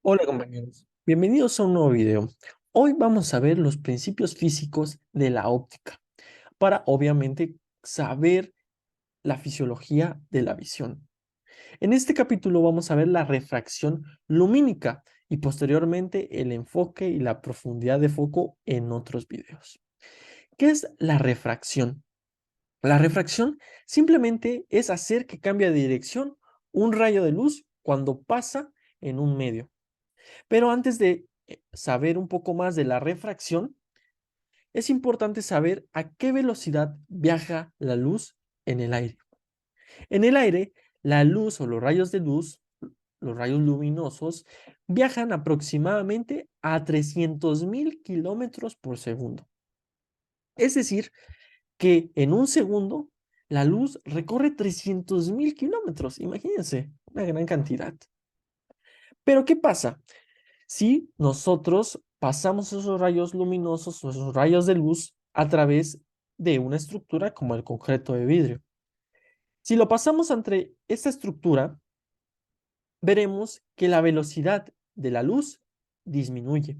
Hola compañeros, bienvenidos a un nuevo video. Hoy vamos a ver los principios físicos de la óptica para obviamente saber la fisiología de la visión. En este capítulo vamos a ver la refracción lumínica y posteriormente el enfoque y la profundidad de foco en otros videos. ¿Qué es la refracción? La refracción simplemente es hacer que cambie de dirección un rayo de luz cuando pasa en un medio. Pero antes de saber un poco más de la refracción, es importante saber a qué velocidad viaja la luz en el aire. En el aire, la luz o los rayos de luz, los rayos luminosos, viajan aproximadamente a 300.000 kilómetros por segundo. Es decir, que en un segundo la luz recorre 300.000 kilómetros. Imagínense, una gran cantidad. Pero ¿qué pasa? Si nosotros pasamos esos rayos luminosos o esos rayos de luz a través de una estructura como el concreto de vidrio. Si lo pasamos entre esta estructura, veremos que la velocidad de la luz disminuye.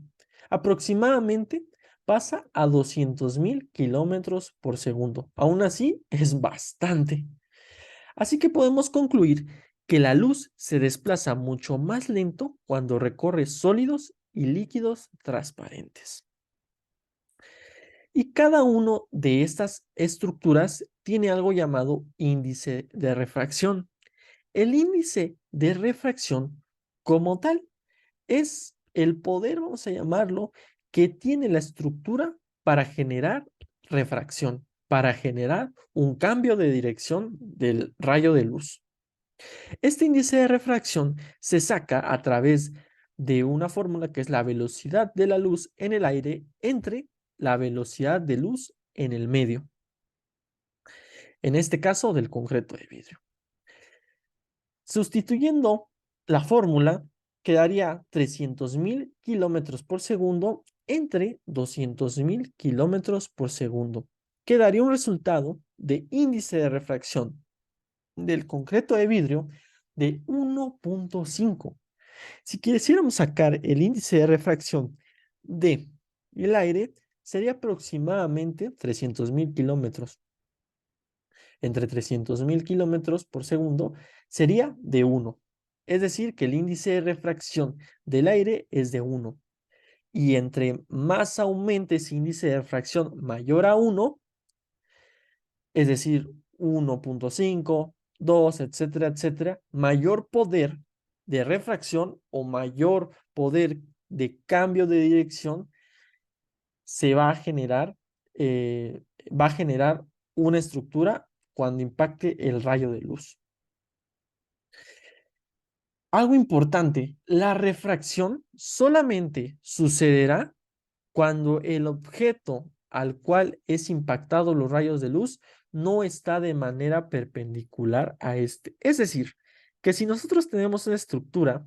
Aproximadamente pasa a 200.000 kilómetros por segundo. Aún así, es bastante. Así que podemos concluir que la luz se desplaza mucho más lento cuando recorre sólidos y líquidos transparentes. Y cada uno de estas estructuras tiene algo llamado índice de refracción. El índice de refracción, como tal, es el poder, vamos a llamarlo, que tiene la estructura para generar refracción, para generar un cambio de dirección del rayo de luz. Este índice de refracción se saca a través de una fórmula que es la velocidad de la luz en el aire entre la velocidad de luz en el medio, en este caso del concreto de vidrio. Sustituyendo la fórmula, quedaría 300.000 kilómetros por segundo entre 200.000 kilómetros por segundo. Quedaría un resultado de índice de refracción del concreto de vidrio de 1.5. Si quisiéramos sacar el índice de refracción de el aire, sería aproximadamente 300.000 kilómetros. Entre 300.000 kilómetros por segundo sería de 1. Es decir, que el índice de refracción del aire es de 1. Y entre más aumente ese índice de refracción mayor a 1, es decir, 1.5, 2, etcétera, etcétera, mayor poder de refracción o mayor poder de cambio de dirección se eh, va a generar una estructura cuando impacte el rayo de luz. Algo importante, la refracción solamente sucederá cuando el objeto al cual es impactado los rayos de luz no está de manera perpendicular a este. Es decir, que si nosotros tenemos una estructura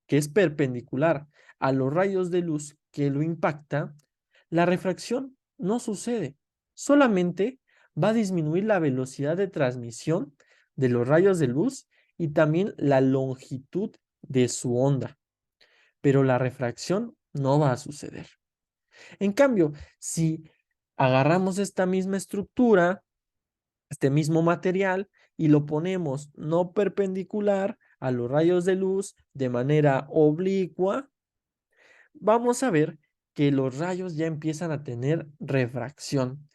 que es perpendicular a los rayos de luz que lo impacta, la refracción no sucede. Solamente va a disminuir la velocidad de transmisión de los rayos de luz y también la longitud de su onda, pero la refracción no va a suceder. En cambio, si agarramos esta misma estructura, este mismo material, y lo ponemos no perpendicular a los rayos de luz de manera oblicua, vamos a ver que los rayos ya empiezan a tener refracción.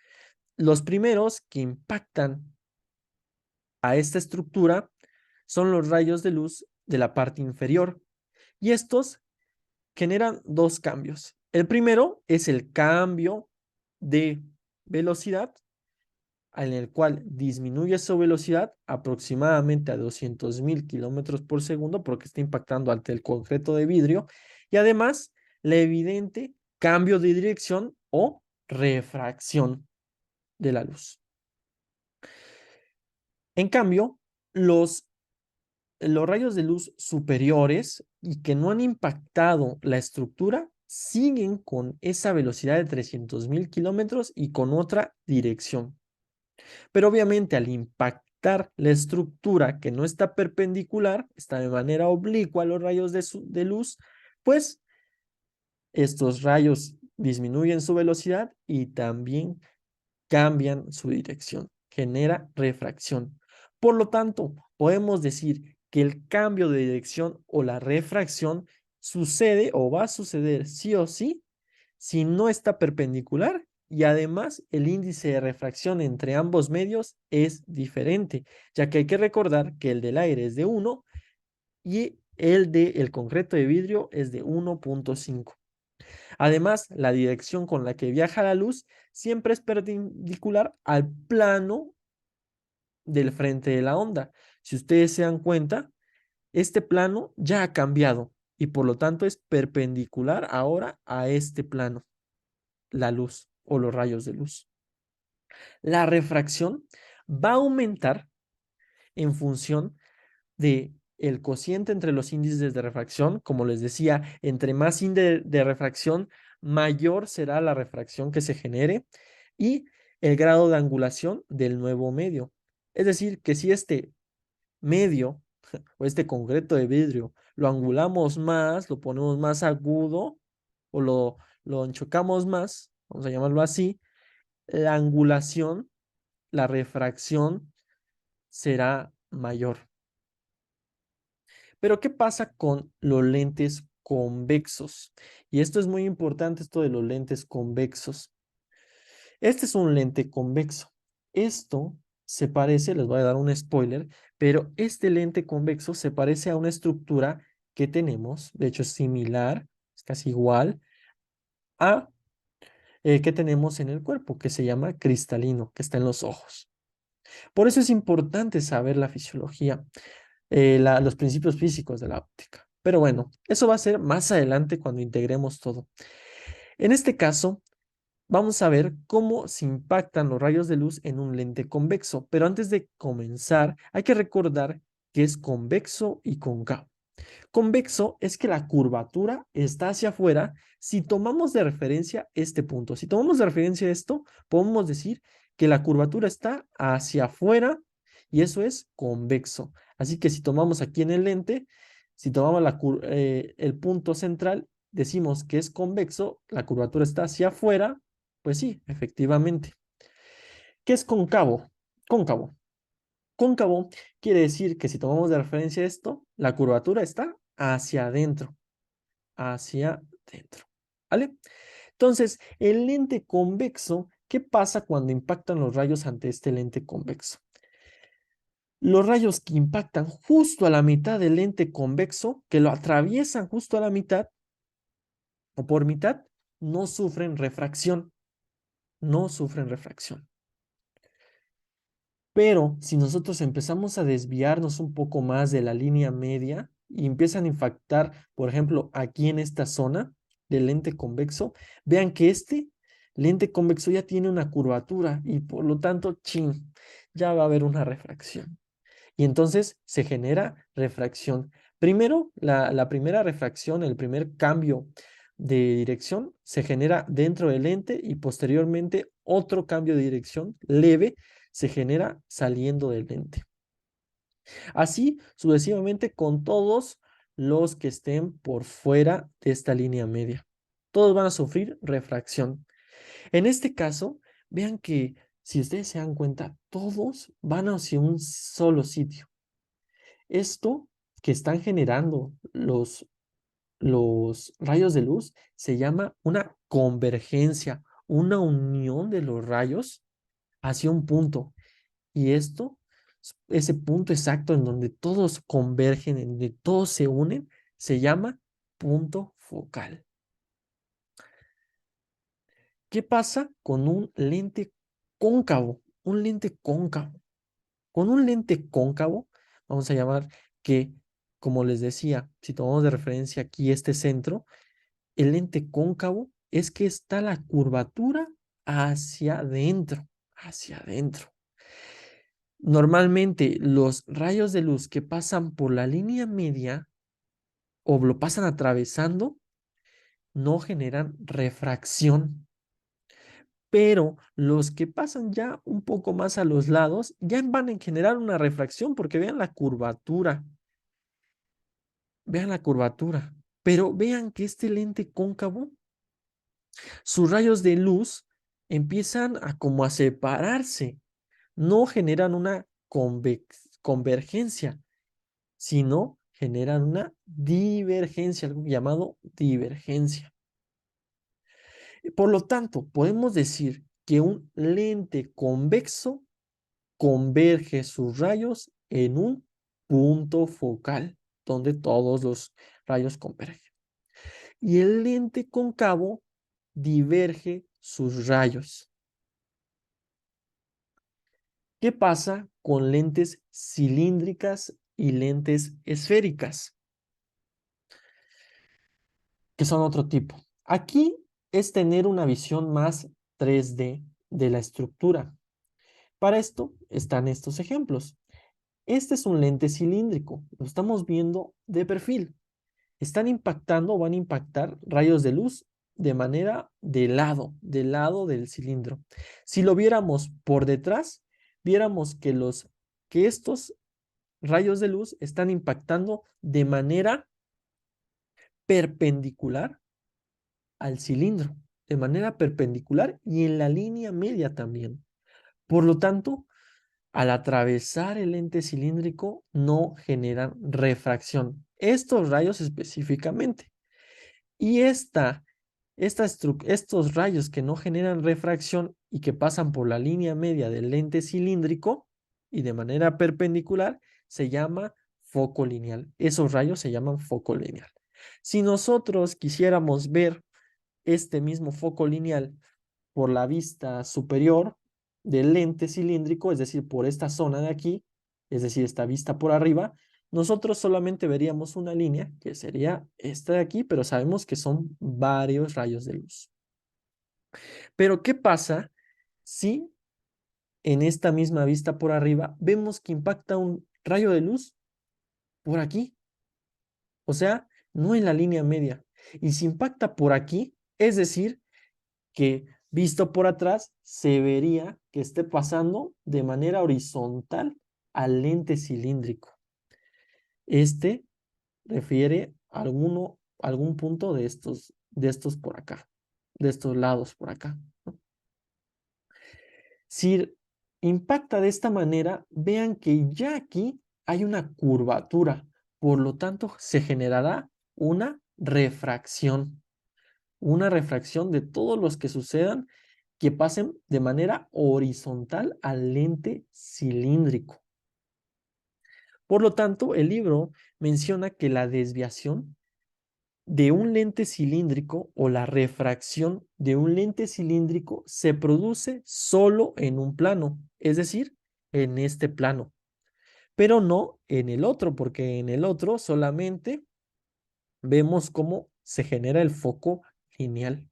Los primeros que impactan a esta estructura son los rayos de luz de la parte inferior y estos generan dos cambios. El primero es el cambio de velocidad en el cual disminuye su velocidad aproximadamente a 200.000 kilómetros por segundo porque está impactando ante el concreto de vidrio y además la evidente cambio de dirección o refracción de la luz. En cambio, los rayos de luz superiores y que no han impactado la estructura siguen con esa velocidad de 300.000 kilómetros y con otra dirección. Pero obviamente al impactar la estructura que no está perpendicular, está de manera oblicua a los rayos de luz, pues estos rayos disminuyen su velocidad y también cambian su dirección, genera refracción. Por lo tanto, podemos decir que el cambio de dirección o la refracción sucede o va a suceder sí o sí si no está perpendicular y además el índice de refracción entre ambos medios es diferente, ya que hay que recordar que el del aire es de 1 y el del concreto de vidrio es de 1.5. Además, la dirección con la que viaja la luz siempre es perpendicular al plano del frente de la onda. Si ustedes se dan cuenta, este plano ya ha cambiado y por lo tanto es perpendicular ahora a este plano, la luz o los rayos de luz. La refracción va a aumentar en función de el cociente entre los índices de refracción. Como les decía, entre más índice de refracción, mayor será la refracción que se genere y el grado de angulación del nuevo medio. Es decir, que si este medio o este concreto de vidrio lo angulamos más, lo ponemos más agudo o lo enchocamos más, vamos a llamarlo así, la angulación, la refracción será mayor. Pero ¿qué pasa con los lentes convexos? Y esto es muy importante, esto de los lentes convexos. Este es un lente convexo. Esto se parece, les voy a dar un spoiler, pero este lente convexo se parece a una estructura que tenemos, de hecho es similar, es casi igual a que tenemos en el cuerpo, que se llama cristalino, que está en los ojos. Por eso es importante saber la fisiología, los principios físicos de la óptica. Pero bueno, eso va a ser más adelante cuando integremos todo. En este caso, vamos a ver cómo se impactan los rayos de luz en un lente convexo. Pero antes de comenzar, hay que recordar que es convexo y cóncavo. Convexo es que la curvatura está hacia afuera si tomamos de referencia este punto. Si tomamos de referencia esto, podemos decir que la curvatura está hacia afuera y eso es convexo. Así que si tomamos aquí en el lente, si tomamos el punto central, decimos que es convexo, la curvatura está hacia afuera, pues sí, efectivamente. ¿Qué es cóncavo? Cóncavo. Cóncavo quiere decir que si tomamos de referencia esto, la curvatura está hacia adentro, hacia adentro. ¿Vale? Entonces, el lente convexo, ¿qué pasa cuando impactan los rayos ante este lente convexo? Los rayos que impactan justo a la mitad del lente convexo, que lo atraviesan justo a la mitad o por mitad, no sufren refracción, no sufren refracción. Pero si nosotros empezamos a desviarnos un poco más de la línea media y empiezan a impactar, por ejemplo, aquí en esta zona del lente convexo, vean que este lente convexo ya tiene una curvatura y por lo tanto, chin, ya va a haber una refracción. Y entonces se genera refracción. Primero, la primera refracción, el primer cambio de dirección se genera dentro del lente y posteriormente otro cambio de dirección leve se genera saliendo del lente. Así sucesivamente con todos los que estén por fuera de esta línea media. Todos van a sufrir refracción. En este caso, vean que si ustedes se dan cuenta, todos van hacia un solo sitio. Esto que están generando los rayos de luz se llama una convergencia, una unión de los rayos hacia un punto. Y esto, ese punto exacto en donde todos convergen, en donde todos se unen, se llama punto focal. ¿Qué pasa con un lente cóncavo? Un lente cóncavo. Con un lente cóncavo, vamos a llamar que, como les decía, si tomamos de referencia aquí este centro, el lente cóncavo es que está la curvatura hacia adentro, hacia adentro. Normalmente los rayos de luz que pasan por la línea media o lo pasan atravesando no generan refracción, pero los que pasan ya un poco más a los lados ya van a generar una refracción porque vean la curvatura, pero vean que este lente cóncavo, sus rayos de luz empiezan a como a separarse, no generan una convergencia, sino generan una divergencia, algo llamado divergencia. Por lo tanto, podemos decir que un lente convexo converge sus rayos en un punto focal, donde todos los rayos convergen. Y el lente cóncavo diverge sus rayos. ¿Qué pasa con lentes cilíndricas y lentes esféricas, que son otro tipo? Aquí es tener una visión más 3D de la estructura. Para esto están estos ejemplos. Este es un lente cilíndrico, lo estamos viendo de perfil. Están impactando o van a impactar rayos de luz de manera del lado del cilindro. Si lo viéramos por detrás, viéramos que estos rayos de luz están impactando de manera perpendicular al cilindro, de manera perpendicular y en la línea media también. Por lo tanto, al atravesar el lente cilíndrico no generan refracción. Estos rayos específicamente. Y estos rayos que no generan refracción y que pasan por la línea media del lente cilíndrico y de manera perpendicular se llama foco lineal. Esos rayos se llaman foco lineal. Si nosotros quisiéramos ver este mismo foco lineal por la vista superior del lente cilíndrico, es decir, por esta zona de aquí, es decir, esta vista por arriba, nosotros solamente veríamos una línea, que sería esta de aquí, pero sabemos que son varios rayos de luz. Pero, ¿qué pasa si en esta misma vista por arriba vemos que impacta un rayo de luz por aquí? O sea, no en la línea media. Y si impacta por aquí, es decir, que visto por atrás se vería que esté pasando de manera horizontal al lente cilíndrico. Este refiere a algún punto de estos por acá, de estos lados por acá, ¿no? Si impacta de esta manera, vean que ya aquí hay una curvatura, por lo tanto se generará una refracción de todos los que sucedan que pasen de manera horizontal al lente cilíndrico. Por lo tanto, el libro menciona que la desviación de un lente cilíndrico o la refracción de un lente cilíndrico se produce solo en un plano, es decir, en este plano, pero no en el otro, porque en el otro solamente vemos cómo se genera el foco lineal.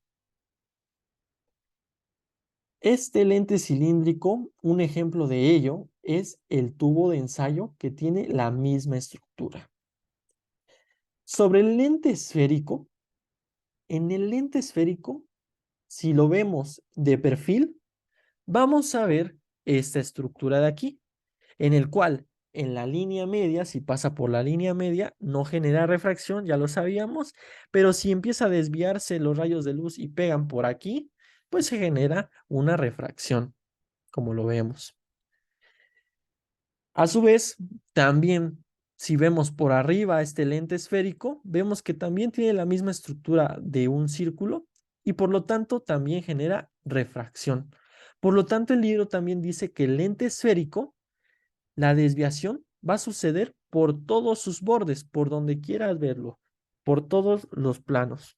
Este lente cilíndrico, un ejemplo de ello es el tubo de ensayo que tiene la misma estructura. Sobre el lente esférico, en el lente esférico, si lo vemos de perfil, vamos a ver esta estructura de aquí, en el cual en la línea media, si pasa por la línea media, no genera refracción, ya lo sabíamos, pero si empieza a desviarse los rayos de luz y pegan por aquí, pues se genera una refracción, como lo vemos. A su vez, también si vemos por arriba este lente esférico, vemos que también tiene la misma estructura de un círculo y por lo tanto también genera refracción. Por lo tanto, el libro también dice que el lente esférico, la desviación va a suceder por todos sus bordes, por donde quieras verlo, por todos los planos.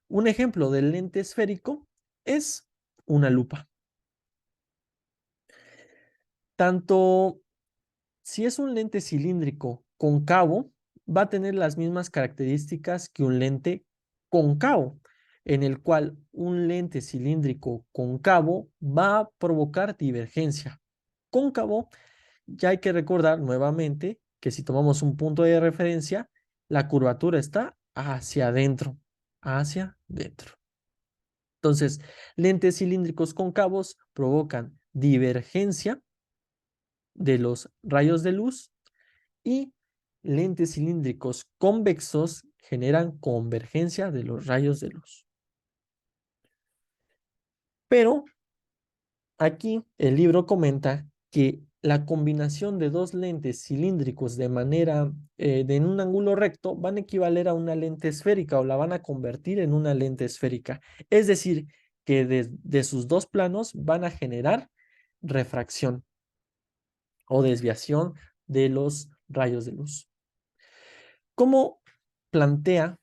Un ejemplo del lente esférico es una lupa. Tanto si es un lente cilíndrico cóncavo, va a tener las mismas características que un lente cóncavo, en el cual un lente cilíndrico cóncavo va a provocar divergencia. Cóncavo, ya hay que recordar nuevamente que si tomamos un punto de referencia, la curvatura está hacia adentro, hacia dentro. Entonces, lentes cilíndricos cóncavos provocan divergencia de los rayos de luz y lentes cilíndricos convexos generan convergencia de los rayos de luz. Pero aquí el libro comenta que la combinación de dos lentes cilíndricos en un ángulo recto van a equivaler a una lente esférica o la van a convertir en una lente esférica. Es decir, que de sus dos planos van a generar refracción o desviación de los rayos de luz. ¿Cómo plantea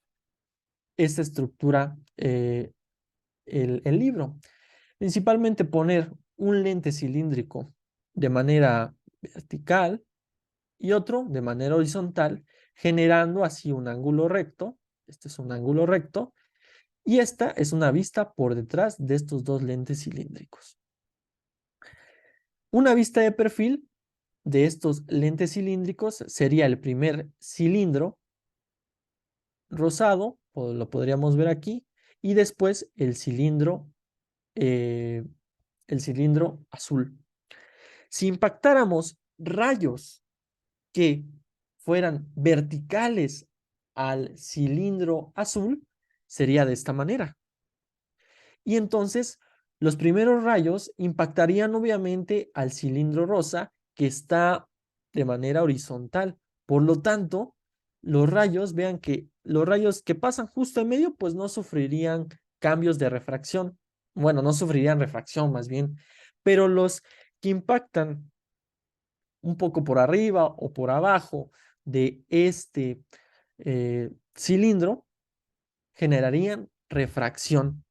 esta estructura el libro? Principalmente poner un lente cilíndrico de manera vertical y otro de manera horizontal, generando así un ángulo recto. Este es un ángulo recto y esta es una vista por detrás de estos dos lentes cilíndricos. Una vista de perfil de estos lentes cilíndricos sería el primer cilindro rosado, o lo podríamos ver aquí, y después eh, el cilindro azul. Si impactáramos rayos que fueran verticales al cilindro azul, sería de esta manera. Y entonces los primeros rayos impactarían obviamente al cilindro rosa que está de manera horizontal. Por lo tanto, los rayos, vean que los rayos que pasan justo en medio, pues no sufrirían cambios de refracción. Bueno, no sufrirían refracción más bien, pero los que impactan un poco por arriba o por abajo de este cilindro generarían refracción.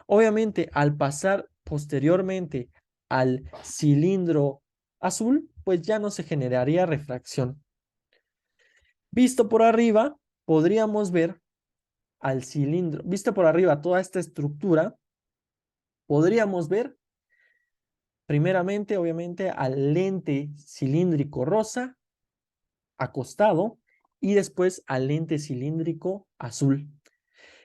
Obviamente, al pasar posteriormente al cilindro azul, pues ya no se generaría refracción. Visto por arriba, podríamos ver al cilindro, visto por arriba toda esta estructura, podríamos ver primeramente, obviamente, al lente cilíndrico rosa acostado y después al lente cilíndrico azul.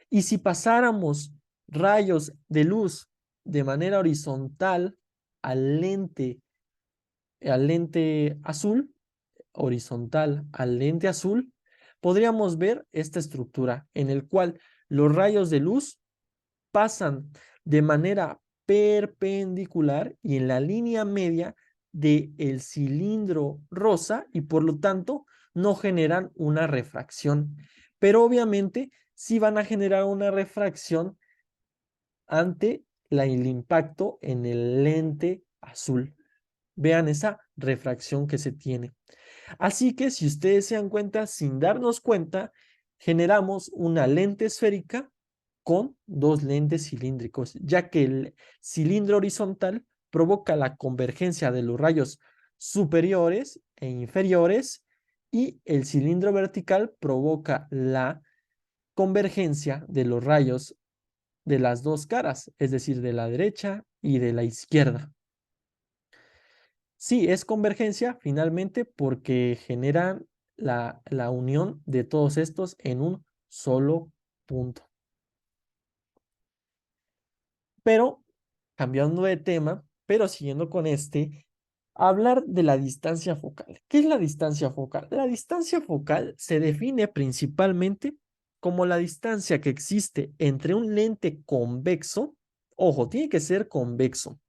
Y si pasáramos rayos de luz de manera horizontal al lente azul, horizontal al lente azul, podríamos ver esta estructura en el cual los rayos de luz pasan de manera perpendicular y en la línea media del cilindro rosa y por lo tanto no generan una refracción. Pero obviamente sí van a generar una refracción ante el impacto en el lente azul. Vean esa refracción que se tiene. Así que si ustedes se dan cuenta, sin darnos cuenta, generamos una lente esférica con dos lentes cilíndricos, ya que el cilindro horizontal provoca la convergencia de los rayos superiores e inferiores y el cilindro vertical provoca la convergencia de los rayos de las dos caras, es decir, de la derecha y de la izquierda. Sí, es convergencia finalmente porque generan la unión de todos estos en un solo punto. Pero, cambiando de tema, pero siguiendo con este, hablar de la distancia focal. ¿Qué es la distancia focal? La distancia focal se define principalmente como la distancia que existe entre un lente convexo, ojo, tiene que ser convexo,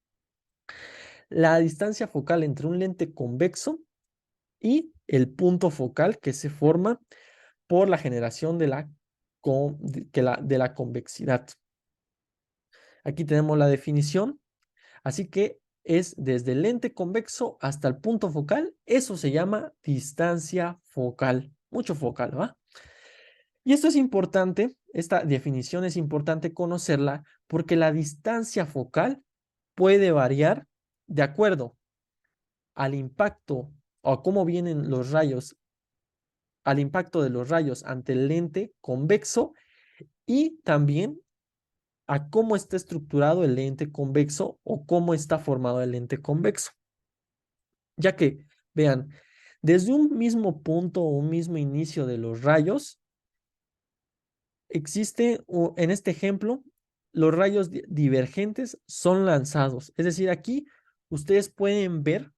la distancia focal entre un lente convexo y el punto focal que se forma por la generación de la convexidad. Aquí tenemos la definición, así que es desde el lente convexo hasta el punto focal, eso se llama distancia focal, mucho focal, ¿va? Y esto es importante, esta definición es importante conocerla porque la distancia focal puede variar de acuerdo al impacto o a cómo vienen los rayos, al impacto de los rayos ante el lente convexo y también a cómo está estructurado el lente convexo o cómo está formado el lente convexo. Ya que, vean, desde un mismo punto o un mismo inicio de los rayos, existe en este ejemplo los rayos divergentes son lanzados. Es decir, aquí ustedes pueden ver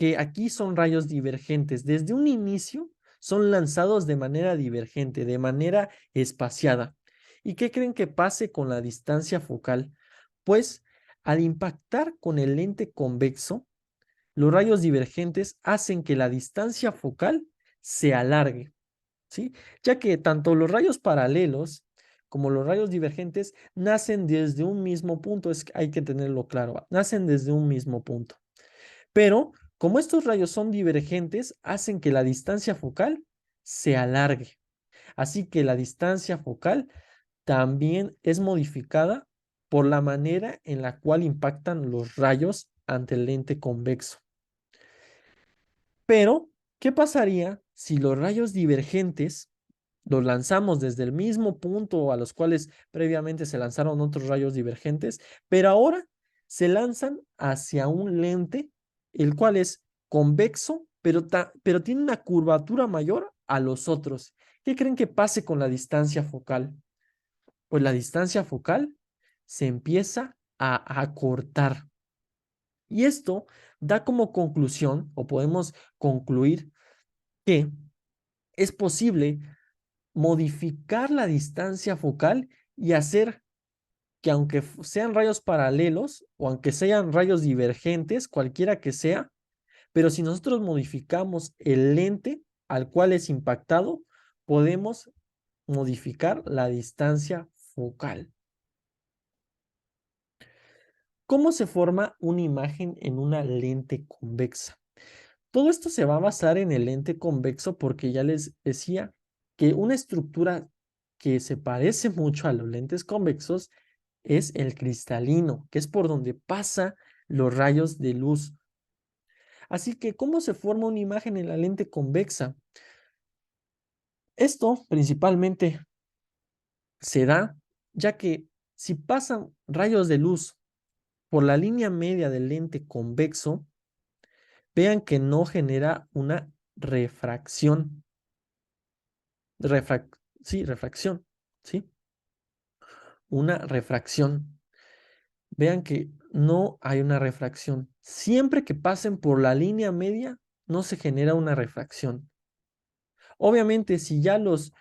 que aquí son rayos divergentes. Desde un inicio son lanzados de manera divergente, de manera espaciada. ¿Y qué creen que pase con la distancia focal? Pues al impactar con el lente convexo, los rayos divergentes hacen que la distancia focal se alargue, ¿sí? Ya que tanto los rayos paralelos como los rayos divergentes nacen desde un mismo punto, hay que tenerlo claro, nacen desde un mismo punto. Pero como estos rayos son divergentes, hacen que la distancia focal se alargue. Así que la distancia focal también es modificada por la manera en la cual impactan los rayos ante el lente convexo. Pero, ¿qué pasaría si los rayos divergentes los lanzamos desde el mismo punto a los cuales previamente se lanzaron otros rayos divergentes, pero ahora se lanzan hacia un lente, el cual es convexo, pero tiene una curvatura mayor a los otros? ¿Qué creen que pase con la distancia focal? Pues la distancia focal se empieza a acortar. Y esto da como conclusión, o podemos concluir, que es posible modificar la distancia focal y hacer que, aunque sean rayos paralelos o aunque sean rayos divergentes, cualquiera que sea, pero si nosotros modificamos el lente al cual es impactado, podemos modificar la distancia focal. ¿Cómo se forma una imagen en una lente convexa? Todo esto se va a basar en el lente convexo porque ya les decía que una estructura que se parece mucho a los lentes convexos es el cristalino, que es por donde pasa los rayos de luz. Así que, ¿cómo se forma una imagen en la lente convexa? Esto principalmente se da ya que si pasan rayos de luz por la línea media del lente convexo, vean que no genera una refracción. Refrac sí, refracción, ¿sí? Una refracción. Vean que no hay una refracción. Siempre que pasen por la línea media, no se genera una refracción. Obviamente, si ya los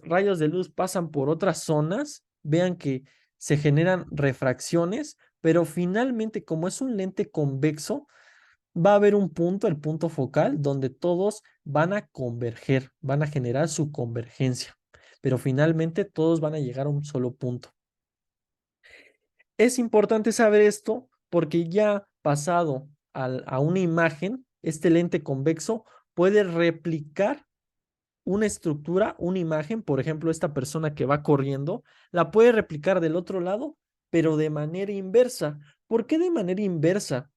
rayos de luz pasan por otras zonas, vean que se generan refracciones, pero finalmente, como es un lente convexo, va a haber un punto, el punto focal, donde todos van a converger, van a generar su convergencia, pero finalmente todos van a llegar a un solo punto. Es importante saber esto porque ya pasado a una imagen, este lente convexo puede replicar una estructura, una imagen, por ejemplo, esta persona que va corriendo, la puede replicar del otro lado, pero de manera inversa. ¿Por qué de manera inversa?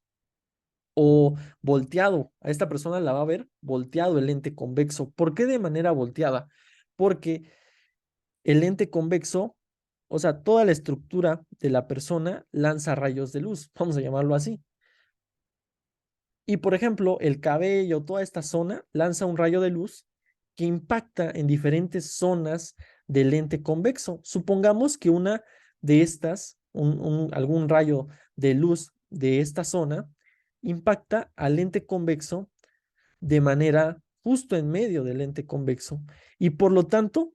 O volteado. A esta persona la va a ver volteado el lente convexo. ¿Por qué de manera volteada? Porque el lente convexo, o sea, toda la estructura de la persona lanza rayos de luz, vamos a llamarlo así. Y por ejemplo, el cabello, toda esta zona lanza un rayo de luz que impacta en diferentes zonas del lente convexo. Supongamos que una de estas, algún rayo de luz de esta zona, impacta al lente convexo de manera justo en medio del lente convexo y por lo tanto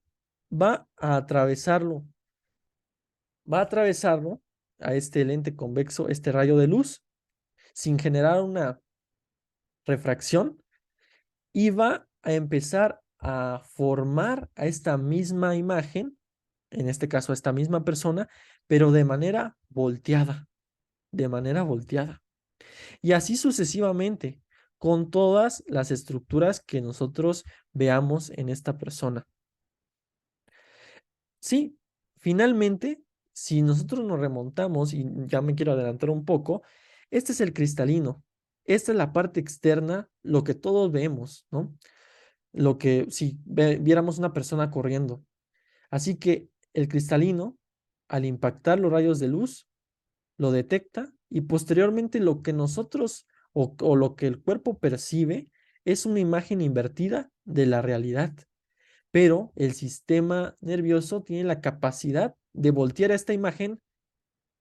va a atravesarlo a este lente convexo, este rayo de luz, sin generar una refracción y va a empezar a formar a esta misma imagen, en este caso a esta misma persona, pero de manera volteada, de manera volteada. Y así sucesivamente, con todas las estructuras que nosotros veamos en esta persona. Sí, finalmente, si nosotros nos remontamos, y ya me quiero adelantar un poco, este es el cristalino. Esta es la parte externa, lo que todos vemos, ¿no? Lo que si viéramos una persona corriendo. Así que el cristalino, al impactar los rayos de luz, lo detecta y posteriormente lo que nosotros o lo que el cuerpo percibe es una imagen invertida de la realidad. Pero el sistema nervioso tiene la capacidad de voltear esta imagen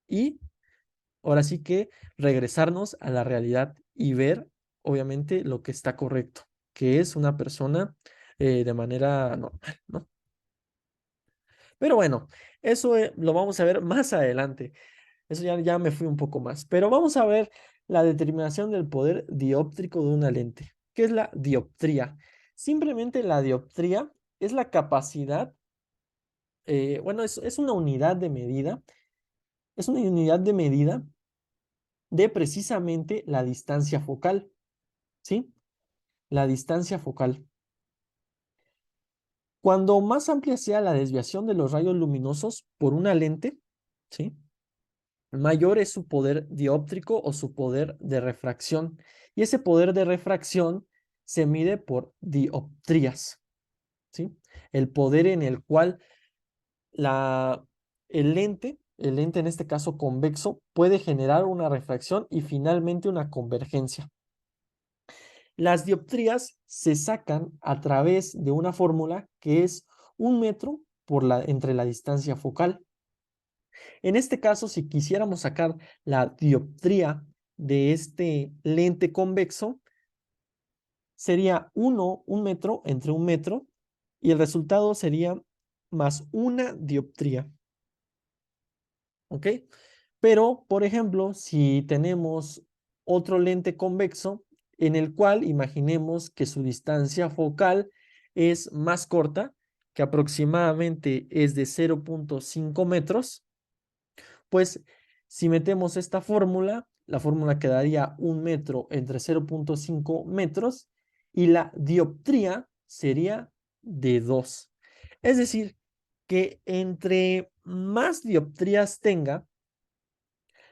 y ahora sí que regresarnos a la realidad y ver, obviamente, lo que está correcto, que es una persona de manera normal, ¿no? Pero bueno, eso lo vamos a ver más adelante. Eso ya me fui un poco más. Pero vamos a ver la determinación del poder dióptrico de una lente. ¿Qué es la dioptría? Simplemente la dioptría es la capacidad, bueno, es una unidad de medida, es una unidad de medida de precisamente la distancia focal, ¿sí? La distancia focal. Cuando más amplia sea la desviación de los rayos luminosos por una lente, ¿sí? Mayor es su poder dióptrico o su poder de refracción. Y ese poder de refracción se mide por dioptrías, ¿sí? El poder en el cual la, el lente en este caso convexo, puede generar una refracción y finalmente una convergencia. Las dioptrías se sacan a través de una fórmula que es 1 metro entre la distancia focal. En este caso, si quisiéramos sacar la dioptría de este lente convexo, sería 1 metro entre 1 metro y el resultado sería más una dioptría. ¿Ok? Pero, por ejemplo, si tenemos otro lente convexo en el cual imaginemos que su distancia focal es más corta, que aproximadamente es de 0.5 metros, pues si metemos esta fórmula, la fórmula quedaría 1 metro entre 0.5 metros y la dioptría sería de 2. Es decir, que entre más dioptrías tenga,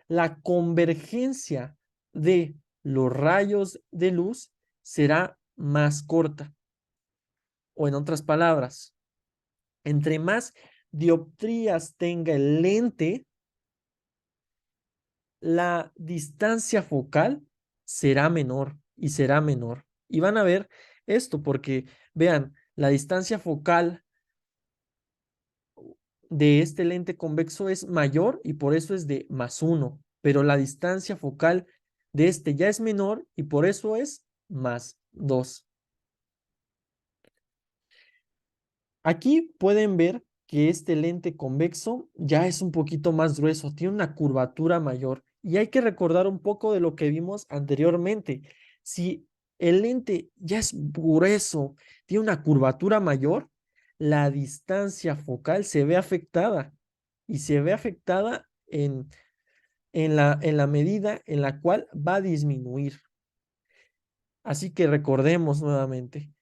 la convergencia de los rayos de luz será más corta. O en otras palabras, entre más dioptrías tenga el lente, la distancia focal será menor y será menor. Y van a ver esto porque, vean, la distancia focal de este lente convexo es mayor y por eso es de +1, pero la distancia focal de este ya es menor y por eso es +2. Aquí pueden ver que este lente convexo ya es un poquito más grueso, tiene una curvatura mayor y hay que recordar un poco de lo que vimos anteriormente. Si el lente ya es grueso, tiene una curvatura mayor, la distancia focal se ve afectada y se ve afectada en la medida en la cual va a disminuir. Así que recordemos nuevamente.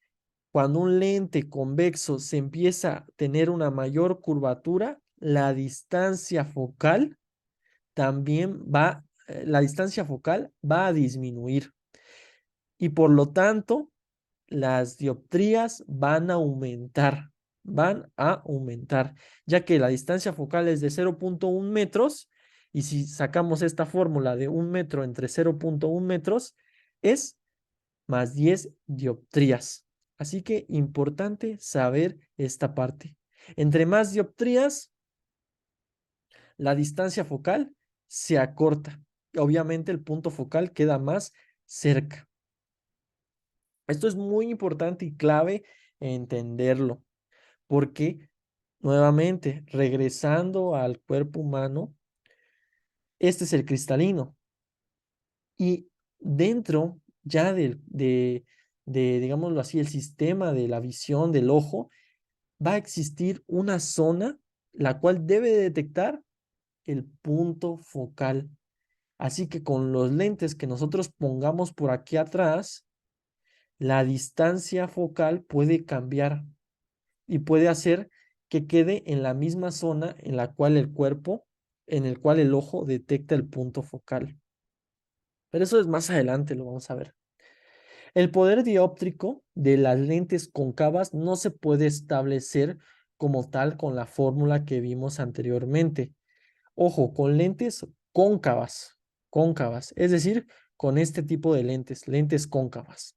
Cuando un lente convexo se empieza a tener una mayor curvatura, la distancia focal la distancia focal va a disminuir y por lo tanto las dioptrías van a aumentar, ya que la distancia focal es de 0.1 metros y si sacamos esta fórmula de 1 metro entre 0.1 metros es más 10 dioptrías. Así que importante saber esta parte. Entre más dioptrías, la distancia focal se acorta. Obviamente el punto focal queda más cerca. Esto es muy importante y clave entenderlo, porque nuevamente, regresando al cuerpo humano, este es el cristalino. Y dentro ya digámoslo así, el sistema de la visión del ojo, va a existir una zona la cual debe detectar el punto focal. Así que con los lentes que nosotros pongamos por aquí atrás, la distancia focal puede cambiar y puede hacer que quede en la misma zona en la cual en el cual el ojo detecta el punto focal. Pero eso es más adelante, lo vamos a ver. El poder dióptrico de las lentes cóncavas no se puede establecer como tal con la fórmula que vimos anteriormente. Ojo, con lentes cóncavas, es decir, con este tipo de lentes, lentes cóncavas.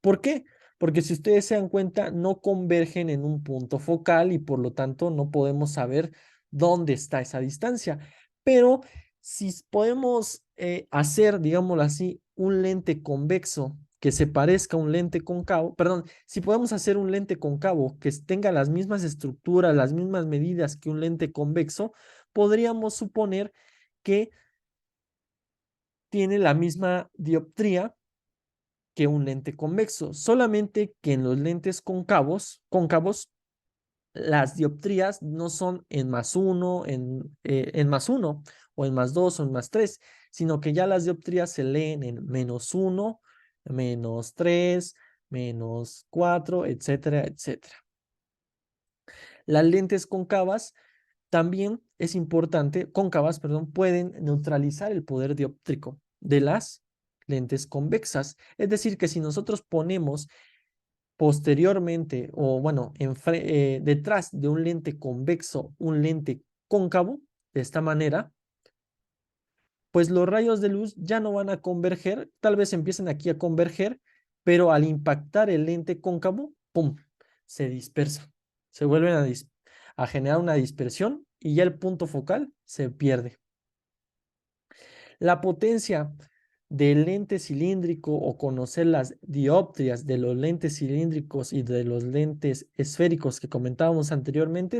¿Por qué? Porque si ustedes se dan cuenta, no convergen en un punto focal y por lo tanto no podemos saber dónde está esa distancia. Pero si podemos hacer, digámoslo así, un lente convexo que se parezca a un lente cóncavo, perdón, si podemos hacer un lente cóncavo que tenga las mismas estructuras, las mismas medidas que un lente convexo, podríamos suponer que tiene la misma dioptría que un lente convexo, solamente que en los lentes cóncavos las dioptrías no son en +1, en +1, o en +2, o en +3, sino que ya las dioptrías se leen en -1, -3, -4, etcétera, etcétera. Las lentes cóncavas también es importante, cóncavas, perdón, pueden neutralizar el poder dioptríco de las lentes convexas. Es decir, que si nosotros ponemos posteriormente, o bueno, detrás de un lente convexo, un lente cóncavo, de esta manera, pues los rayos de luz ya no van a converger, tal vez empiecen aquí a converger, pero al impactar el lente cóncavo, ¡pum!, se dispersa, se vuelven a generar una dispersión y ya el punto focal se pierde. La potencia del lente cilíndrico o conocer las dioptrias de los lentes cilíndricos y de los lentes esféricos que comentábamos anteriormente,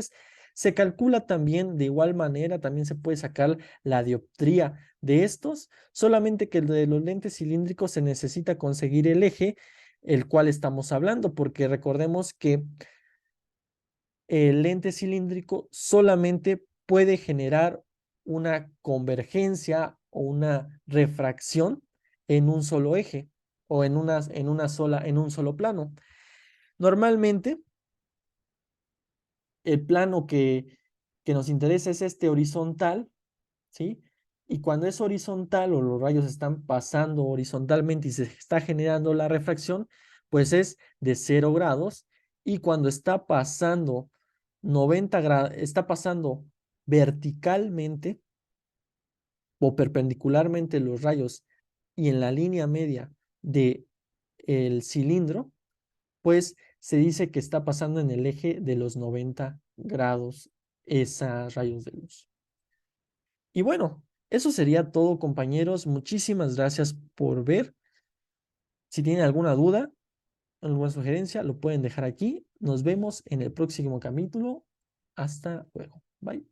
se calcula también de igual manera, también se puede sacar la dioptría de estos, solamente que el de los lentes cilíndricos se necesita conseguir el eje, el cual estamos hablando, porque recordemos que el lente cilíndrico solamente puede generar una convergencia o una refracción en un solo eje o en un solo plano. Normalmente, el plano que nos interesa es este horizontal, ¿sí? Y cuando es horizontal o los rayos están pasando horizontalmente y se está generando la refracción, pues es de 0 grados. Y cuando está pasando 90 grados, está pasando verticalmente o perpendicularmente los rayos y en la línea media de el cilindro, pues se dice que está pasando en el eje de los 90 grados esos rayos de luz. Y bueno, eso sería todo, compañeros. Muchísimas gracias por ver. Si tienen alguna duda, alguna sugerencia, lo pueden dejar aquí. Nos vemos en el próximo capítulo. Hasta luego. Bye.